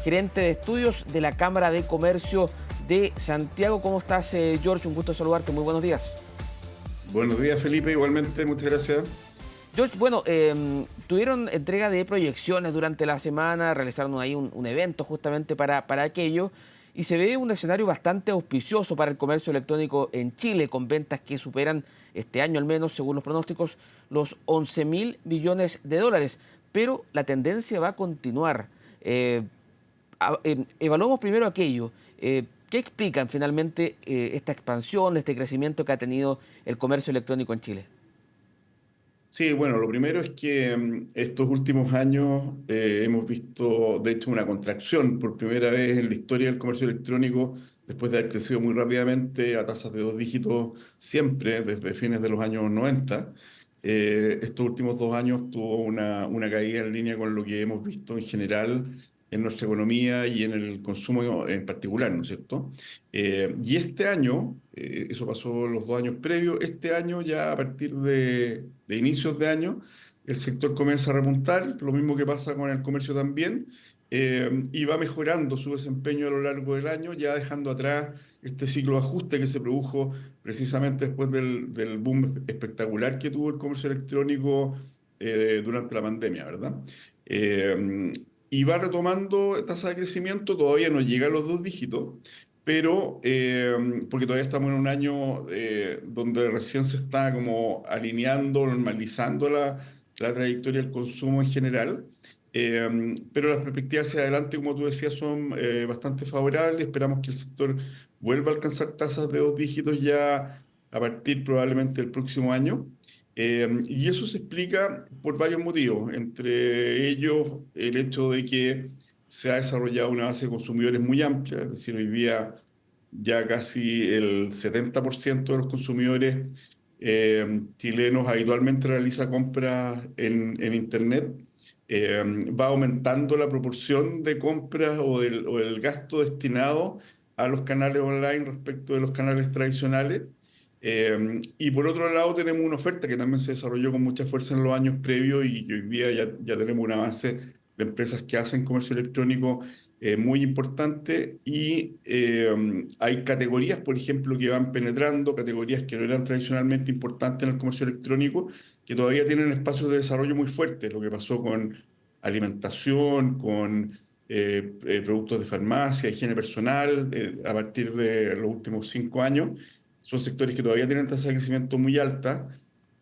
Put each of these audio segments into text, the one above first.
gerente de estudios de la Cámara de Comercio de Santiago. ¿Cómo estás, George? Un gusto saludarte. Muy buenos días. Buenos días, Felipe. Igualmente, muchas gracias. George, bueno, tuvieron entrega de proyecciones durante la semana, realizaron ahí un evento justamente para aquello, y se ve un escenario bastante auspicioso para el comercio electrónico en Chile, con ventas que superan este año al menos, según los pronósticos, los 11.000 millones de dólares. Pero la tendencia va a continuar. Evaluamos primero aquello. ¿Qué explican finalmente esta expansión, este crecimiento que ha tenido el comercio electrónico en Chile? Sí, bueno, lo primero es que estos últimos años hemos visto, de hecho, una contracción por primera vez en la historia del comercio electrónico, después de haber crecido muy rápidamente a tasas de dos dígitos siempre, desde fines de los años 90. Estos últimos 2 años tuvo una caída en línea con lo que hemos visto en general en nuestra economía y en el consumo en particular, ¿no es cierto? Y este año, eso pasó los 2 años previos, este año ya a partir de inicios de año, el sector comienza a repuntar, lo mismo que pasa con el comercio también, y va mejorando su desempeño a lo largo del año, ya dejando atrás este ciclo de ajuste que se produjo precisamente después del boom espectacular que tuvo el comercio electrónico durante la pandemia, ¿verdad? Eh, y va retomando tasa de crecimiento, todavía no llega a los dos dígitos, pero porque todavía estamos en un año donde recién se está como alineando, normalizando la trayectoria del consumo en general. Pero las perspectivas hacia adelante, como tú decías, son bastante favorables. Esperamos que el sector vuelva a alcanzar tasas de dos dígitos ya a partir probablemente del próximo año. Y eso se explica por varios motivos, entre ellos el hecho de que se ha desarrollado una base de consumidores muy amplia, es decir, hoy día ya casi el 70% de los consumidores chilenos habitualmente realiza compras en Internet. Eh, Va aumentando la proporción de compras o del gasto destinado a los canales online respecto de los canales tradicionales. Y por otro lado tenemos una oferta que también se desarrolló con mucha fuerza en los años previos y que hoy día ya tenemos una base de empresas que hacen comercio electrónico muy importante y hay categorías, por ejemplo, que van penetrando, categorías que no eran tradicionalmente importantes en el comercio electrónico, que todavía tienen espacios de desarrollo muy fuertes, lo que pasó con alimentación, con productos de farmacia, higiene personal, a partir de los últimos 5 años. Son sectores que todavía tienen tasas de crecimiento muy altas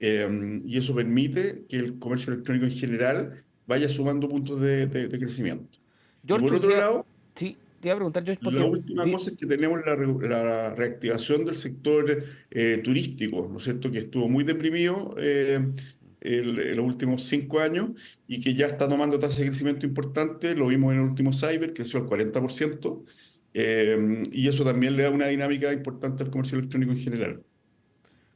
y eso permite que el comercio electrónico en general vaya sumando puntos de crecimiento. Y George, por hoy otro día, lado, sí, te iba a preguntar, George, la porque última cosa es que tenemos la reactivación del sector turístico, ¿no es cierto?, que estuvo muy deprimido en los últimos 5 años y que ya está tomando tasas de crecimiento importantes. Lo vimos en el último Cyber, que creció al 40%, y eso también le da una dinámica importante al comercio electrónico en general.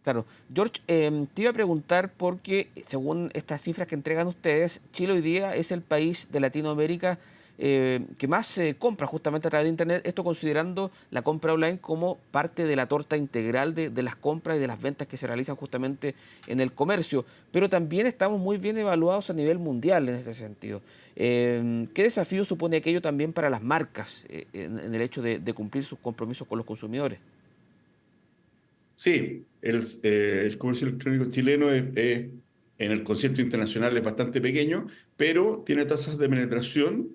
claro, George, te iba a preguntar porque según estas cifras que entregan ustedes, Chile hoy día es el país de Latinoamérica que más compra justamente a través de Internet, esto considerando la compra online como parte de la torta integral de las compras y de las ventas que se realizan justamente en el comercio, pero también estamos muy bien evaluados a nivel mundial en este sentido. ¿Qué desafío supone aquello también para las marcas en el hecho de cumplir sus compromisos con los consumidores? Sí, el comercio electrónico chileno en el concierto internacional es bastante pequeño, pero tiene tasas de penetración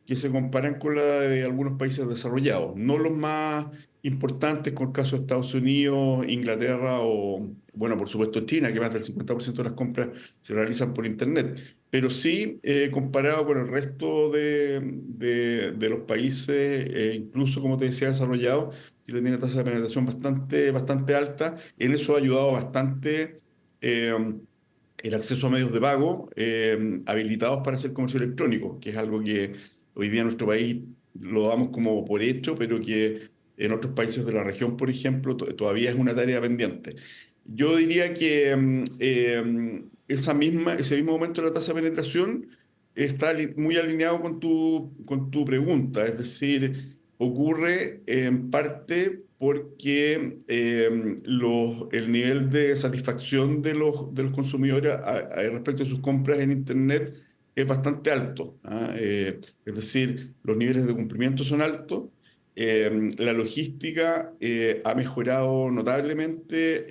que se comparan con la de algunos países desarrollados, no los más importantes, con el caso de Estados Unidos, Inglaterra o, bueno, por supuesto China, que más del 50% de las compras se realizan por Internet, pero sí comparado con el resto de los países, incluso como te decía, desarrollados. Chile tiene tasa de penetración bastante alta. En eso ha ayudado bastante eh, el acceso a medios de pago habilitados para hacer comercio electrónico, que es algo que hoy día en nuestro país lo damos como por hecho, pero que en otros países de la región, por ejemplo, todavía es una tarea pendiente. Yo diría que ese mismo aumento de la tasa de penetración está muy alineado con tu pregunta, es decir, ocurre en parte porque el nivel de satisfacción de los consumidores respecto a sus compras en Internet es bastante alto, ¿ah? Es decir, los niveles de cumplimiento son altos. La logística ha mejorado notablemente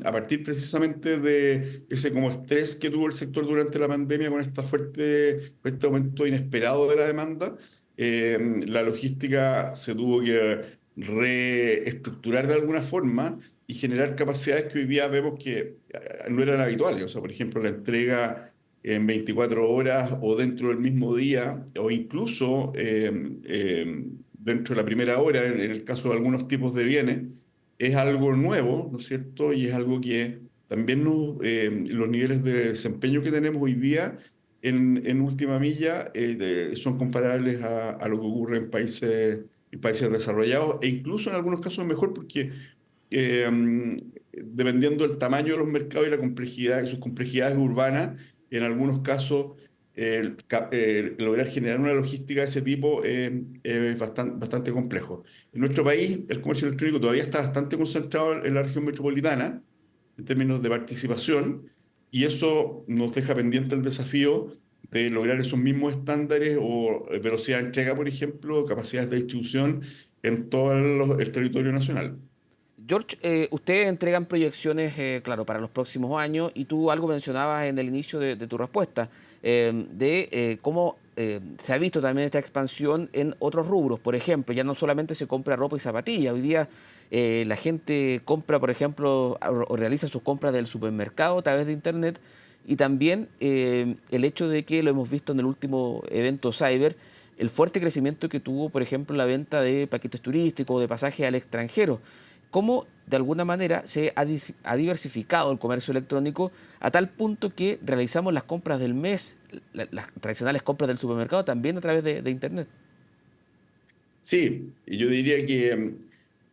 a partir precisamente de ese como estrés que tuvo el sector durante la pandemia con esta fuerte aumento inesperado de la demanda. La logística se tuvo que reestructurar de alguna forma y generar capacidades que hoy día vemos que no eran habituales. O sea, por ejemplo, la entrega en 24 horas o dentro del mismo día, o incluso dentro de la primera hora, en el caso de algunos tipos de bienes, es algo nuevo, ¿no es cierto? Y es algo que también los niveles de desempeño que tenemos hoy día en última milla son comparables a lo que ocurre en países desarrollados, e incluso en algunos casos mejor porque dependiendo del tamaño de los mercados y la complejidad y sus complejidades urbanas, en algunos casos lograr generar una logística de ese tipo es bastante complejo. En nuestro país, el comercio electrónico todavía está bastante concentrado en la región metropolitana en términos de participación, y eso nos deja pendiente el desafío de lograr esos mismos estándares o velocidad de entrega, por ejemplo, capacidades de distribución en todo el territorio nacional. George, ustedes entregan proyecciones, claro, para los próximos años y tú algo mencionabas en el inicio de tu respuesta, de cómo se ha visto también esta expansión en otros rubros. Por ejemplo, ya no solamente se compra ropa y zapatillas, hoy día la gente compra, por ejemplo, o realiza sus compras del supermercado a través de Internet y también el hecho de que lo hemos visto en el último evento Cyber, el fuerte crecimiento que tuvo, por ejemplo, la venta de paquetes turísticos, de pasajes al extranjero. Cómo de alguna manera se ha diversificado el comercio electrónico a tal punto que realizamos las compras del mes, las tradicionales compras del supermercado también a través de Internet. Sí, y yo diría que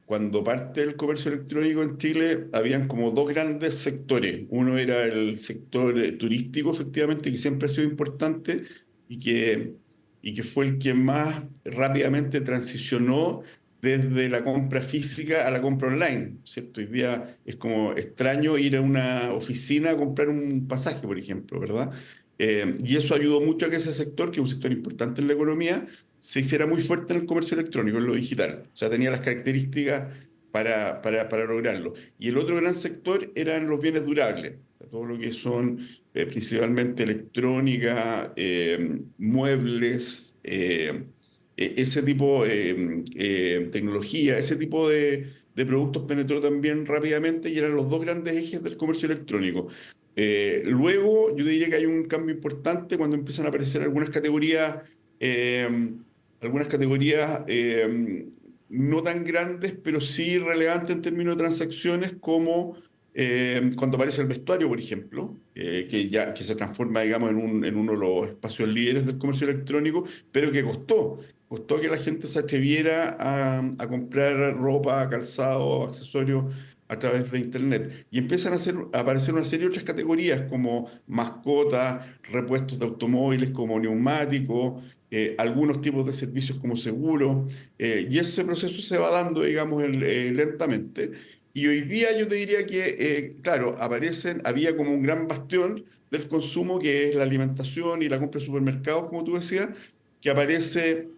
cuando parte el comercio electrónico en Chile, habían como dos grandes sectores. Uno era el sector turístico, efectivamente, que siempre ha sido importante y que, y que fue el que más rápidamente transicionó desde la compra física a la compra online, ¿cierto? Hoy día es como extraño ir a una oficina a comprar un pasaje, por ejemplo, ¿verdad? Y eso ayudó mucho a que ese sector, que es un sector importante en la economía, se hiciera muy fuerte en el comercio electrónico, en lo digital. O sea, tenía las características para lograrlo. Y el otro gran sector eran los bienes durables, todo lo que son principalmente electrónica, muebles, ese tipo de tecnología, ese tipo de productos penetró también rápidamente y eran los dos grandes ejes del comercio electrónico. Luego, yo diría que hay un cambio importante cuando empiezan a aparecer eh, algunas categorías no tan grandes, pero sí relevantes en términos de transacciones, como cuando aparece el vestuario, por ejemplo, que se transforma, digamos, en uno de los espacios líderes del comercio electrónico, pero que costó que la gente se atreviera a comprar ropa, calzado, accesorios a través de Internet. Y empiezan a aparecer una serie de otras categorías como mascotas, repuestos de automóviles como neumáticos, algunos tipos de servicios como seguros, y ese proceso se va dando, digamos, lentamente. Y hoy día yo te diría que, claro, había como un gran bastión del consumo que es la alimentación y la compra de supermercados, como tú decías, que aparece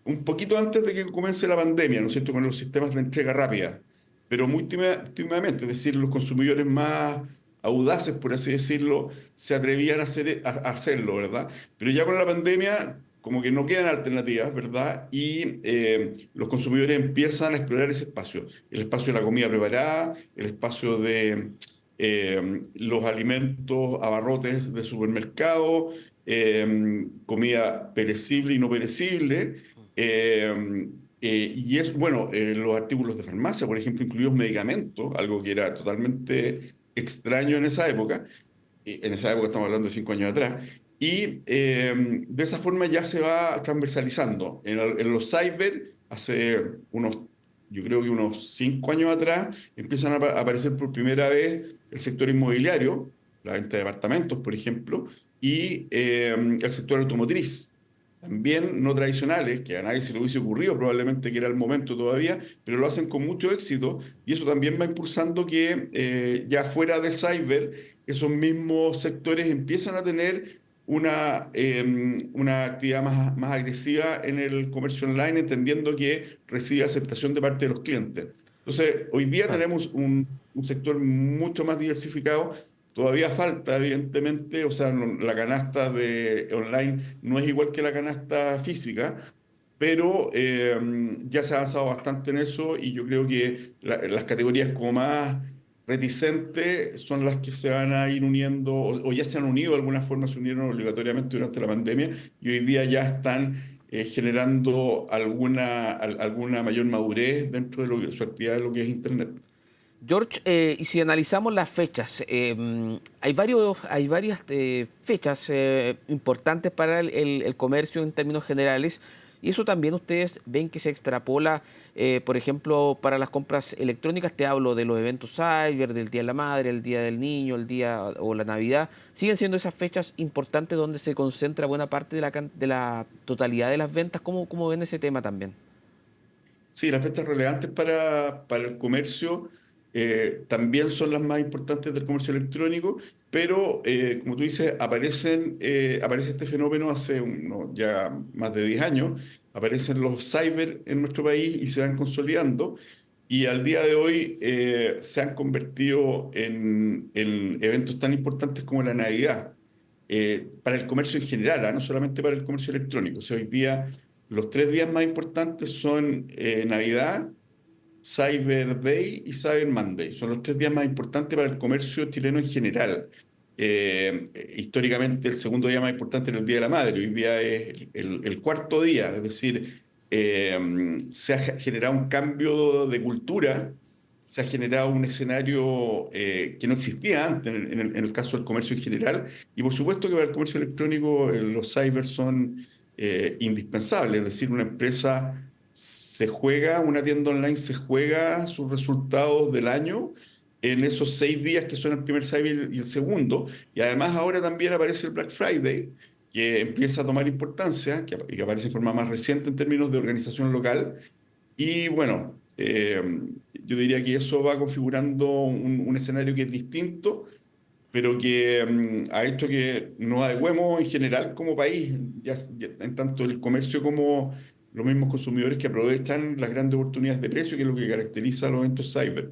un poquito antes de que comience la pandemia, ¿no es cierto?, con los sistemas de entrega rápida, pero muy tímidamente, es decir, los consumidores más audaces, por así decirlo, se atrevían a hacerlo, ¿verdad? Pero ya con la pandemia, como que no quedan alternativas, ¿verdad? Y los consumidores empiezan a explorar ese espacio, el espacio de la comida preparada, el espacio de los alimentos, abarrotes de supermercado, comida perecible y no perecible. Y es, bueno, los artículos de farmacia, por ejemplo, incluidos medicamentos, algo que era totalmente extraño en esa época. En esa época estamos hablando de 5 años atrás. Y de esa forma ya se va transversalizando. En los cyber, yo creo que unos 5 años atrás, empiezan a aparecer por primera vez el sector inmobiliario, la venta de departamentos, por ejemplo, y el sector automotriz. También no tradicionales, que a nadie se le hubiese ocurrido probablemente que era el momento todavía, pero lo hacen con mucho éxito, y eso también va impulsando que ya fuera de cyber, esos mismos sectores empiezan a tener una actividad más agresiva en el comercio online, entendiendo que recibe aceptación de parte de los clientes. Entonces, hoy día Claro. tenemos un sector mucho más diversificado. Todavía falta, evidentemente, o sea, la canasta de online no es igual que la canasta física, pero ya se ha avanzado bastante en eso y yo creo que las categorías como más reticentes son las que se van a ir uniendo o ya se han unido de alguna forma, se unieron obligatoriamente durante la pandemia y hoy día ya están generando alguna mayor madurez dentro de, de su actividad de lo que es Internet. George, y si analizamos las fechas, hay varias fechas importantes para el comercio en términos generales, y eso también ustedes ven que se extrapola, por ejemplo, para las compras electrónicas. Te hablo de los eventos Cyber, del Día de la Madre, el Día del Niño, el día o la Navidad. Siguen siendo esas fechas importantes donde se concentra buena parte de de la totalidad de las ventas. ¿Cómo ven ese tema también? Sí, las fechas relevantes para el comercio también son las más importantes del comercio electrónico, pero como tú dices, aparece este fenómeno hace ya más de 10 años, aparecen los cyber en nuestro país y se van consolidando, y al día de hoy se han convertido en eventos tan importantes como la Navidad, para el comercio en general, no solamente para el comercio electrónico. O sea, hoy día los tres días más importantes son Navidad, Cyber Day y Cyber Monday. Son los tres días más importantes para el comercio chileno en general. Históricamente el segundo día más importante era el Día de la Madre, hoy día es el cuarto día, es decir, se ha generado un cambio de cultura, se ha generado un escenario que no existía antes en el caso del comercio en general, y por supuesto que para el comercio electrónico los cyber son indispensables, es decir, una empresa una tienda online se juega sus resultados del año en esos 6 días que son el primer cyber y el segundo, y además ahora también aparece el Black Friday, que empieza a tomar importancia, que aparece de forma más reciente en términos de organización local, y bueno, yo diría que eso va configurando un escenario que es distinto, pero que ha hecho que nos adecuemos en general como país, en tanto el comercio como los mismos consumidores que aprovechan las grandes oportunidades de precio, que es lo que caracteriza a los eventos cyber.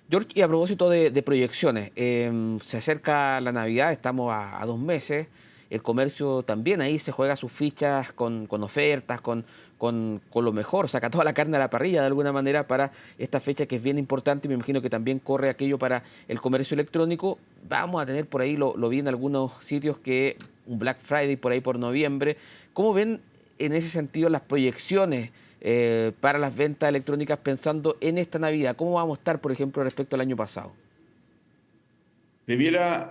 George, y a propósito de proyecciones, se acerca la Navidad, estamos a 2 meses, el comercio también ahí se juega sus fichas con ofertas, con lo mejor, saca toda la carne a la parrilla de alguna manera para esta fecha que es bien importante. Me imagino que también corre aquello para el comercio electrónico. Vamos a tener por ahí, lo vi en algunos sitios, que un Black Friday por ahí por noviembre. ¿Cómo ven en ese sentido las proyecciones para las ventas electrónicas pensando en esta Navidad? ¿Cómo vamos a estar, por ejemplo, respecto al año pasado? Debiera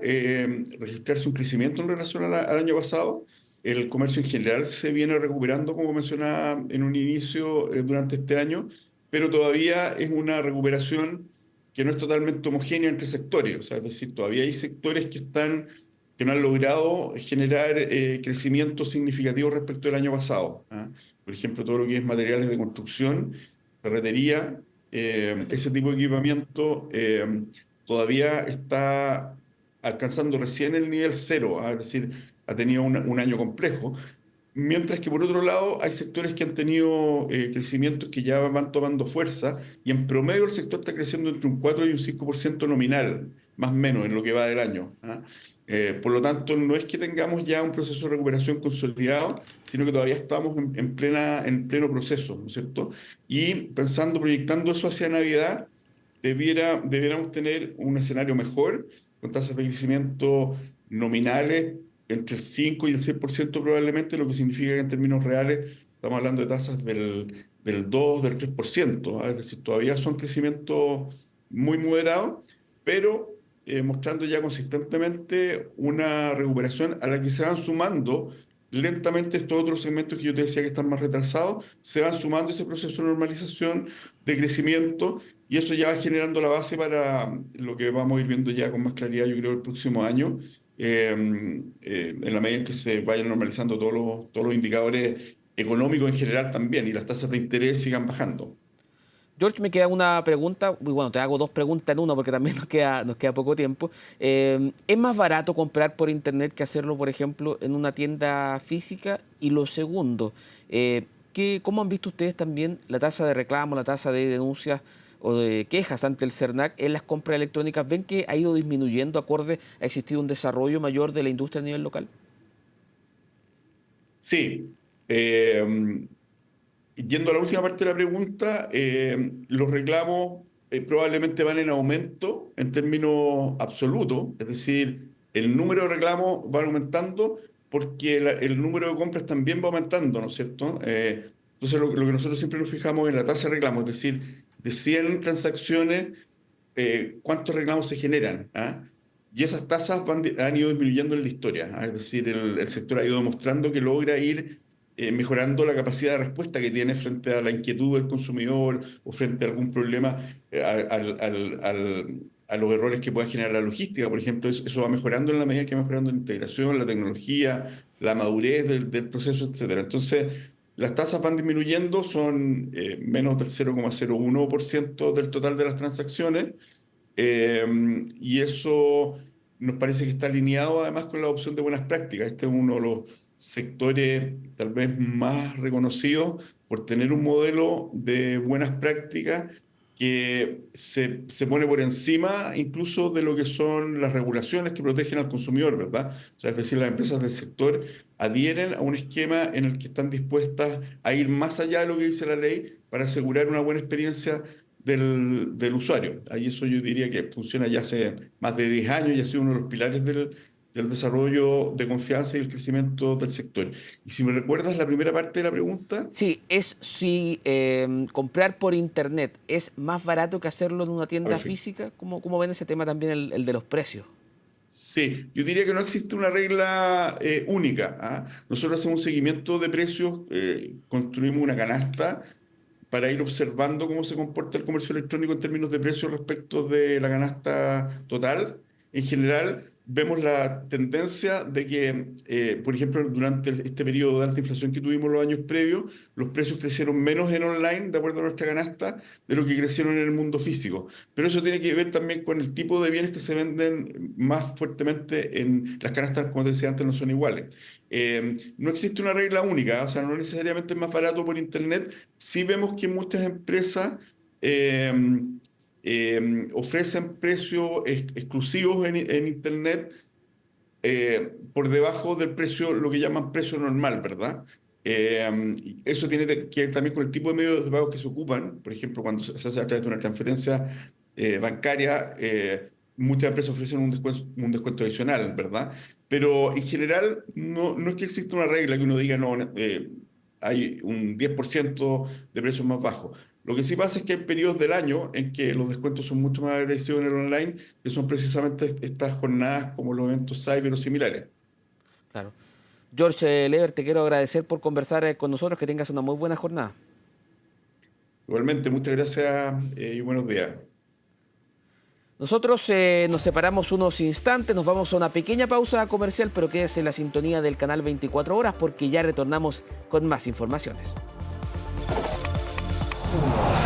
registrarse un crecimiento en relación al año pasado. El comercio en general se viene recuperando, como mencionaba en un inicio, durante este año, pero todavía es una recuperación que no es totalmente homogénea entre sectores. O sea, es decir, todavía hay sectores que no han logrado generar crecimiento significativo respecto del año pasado. Por ejemplo, todo lo que es materiales de construcción, ferretería, ese tipo de equipamiento. Todavía está alcanzando recién el nivel cero, es decir, ha tenido un año complejo, mientras que por otro lado hay sectores que han tenido crecimientos que ya van tomando fuerza y en promedio el sector está creciendo entre un 4 y un 5% nominal, más o menos en lo que va del año. Por lo tanto, no es que tengamos ya un proceso de recuperación consolidado, sino que todavía estamos en pleno proceso, ¿no es cierto? Y pensando, proyectando eso hacia Navidad, debiéramos tener un escenario mejor, con tasas de crecimiento nominales entre el 5 y el 6% probablemente, lo que significa que en términos reales estamos hablando de tasas del 2, del 3%, es decir, todavía son crecimientos muy moderados, pero mostrando ya consistentemente una recuperación a la que se van sumando lentamente estos otros segmentos que yo te decía que están más retrasados, se van sumando ese proceso de normalización, de crecimiento, y eso ya va generando la base para lo que vamos a ir viendo ya con más claridad, yo creo, el próximo año, en la medida en que se vayan normalizando todos los indicadores económicos en general también y las tasas de interés sigan bajando. George, me queda una pregunta, y bueno, te hago dos preguntas en una porque también nos queda poco tiempo. ¿Es más barato comprar por internet que hacerlo, por ejemplo, en una tienda física? Y lo segundo, ¿cómo han visto ustedes también la tasa de reclamo, la tasa de denuncias o de quejas ante el CERNAC en las compras electrónicas? ¿Ven que ha ido disminuyendo acorde a existir un desarrollo mayor de la industria a nivel local? Sí. Yendo a la última parte de la pregunta, los reclamos probablemente van en aumento en términos absolutos, es decir, el número de reclamos va aumentando porque el número de compras también va aumentando, ¿no es cierto? Entonces, lo que nosotros siempre nos fijamos en la tasa de reclamos, es decir, de 100 transacciones, cuántos reclamos se generan, ¿ah? Y esas tasas han ido disminuyendo en la historia, ¿ah? Es decir, el sector ha ido demostrando que logra ir mejorando la capacidad de respuesta que tiene frente a la inquietud del consumidor o frente a algún problema, a los errores que pueda generar la logística. Por ejemplo, eso va mejorando en la medida que va mejorando la integración, la tecnología, la madurez del proceso, etcétera. Entonces, las tasas van disminuyendo, son menos del 0,01% del total de las transacciones, eh, y eso nos parece que está alineado además con la adopción de buenas prácticas. Este es uno de los sectores tal vez más reconocidos por tener un modelo de buenas prácticas que se pone por encima incluso de lo que son las regulaciones que protegen al consumidor, ¿verdad? O sea, es decir, las empresas del sector adhieren a un esquema en el que están dispuestas a ir más allá de lo que dice la ley para asegurar una buena experiencia del usuario. Ahí eso yo diría que funciona ya hace más de 10 años y ha sido uno de los pilares del desarrollo de confianza y el crecimiento del sector. Y si me recuerdas la primera parte de la pregunta. Sí, es si comprar por internet es más barato que hacerlo en una tienda Perfecto. física. ¿Cómo ven ese tema también, el de los precios? Sí, yo diría que no existe una regla única, ¿ah? Nosotros hacemos un seguimiento de precios, construimos una canasta para ir observando cómo se comporta el comercio electrónico en términos de precios respecto de la canasta total. En general, vemos la tendencia de que, por ejemplo, durante este periodo de alta inflación que tuvimos los años previos, los precios crecieron menos en online, de acuerdo a nuestra canasta, de lo que crecieron en el mundo físico. Pero eso tiene que ver también con el tipo de bienes que se venden más fuertemente en las canastas, como te decía antes, no son iguales. No existe una regla única, o sea, no necesariamente es más barato por internet. Sí vemos que muchas empresas eh, ofrecen precios exclusivos en internet por debajo del precio, lo que llaman precio normal, ¿verdad? Eso tiene que ver también con el tipo de medios de pago que se ocupan. Por ejemplo, cuando se hace a través de una transferencia bancaria, muchas empresas ofrecen un descuento adicional, ¿verdad? Pero en general no es que exista una regla que uno diga, no, hay un 10% de precios más bajos. Lo que sí pasa es que hay periodos del año en que los descuentos son mucho más agresivos en el online, que son precisamente estas jornadas como los eventos cyber o similares. Claro. George Lever, te quiero agradecer por conversar con nosotros, que tengas una muy buena jornada. Igualmente, muchas gracias y buenos días. Nosotros nos separamos unos instantes, nos vamos a una pequeña pausa comercial, pero quédese en la sintonía del canal 24 horas porque ya retornamos con más informaciones.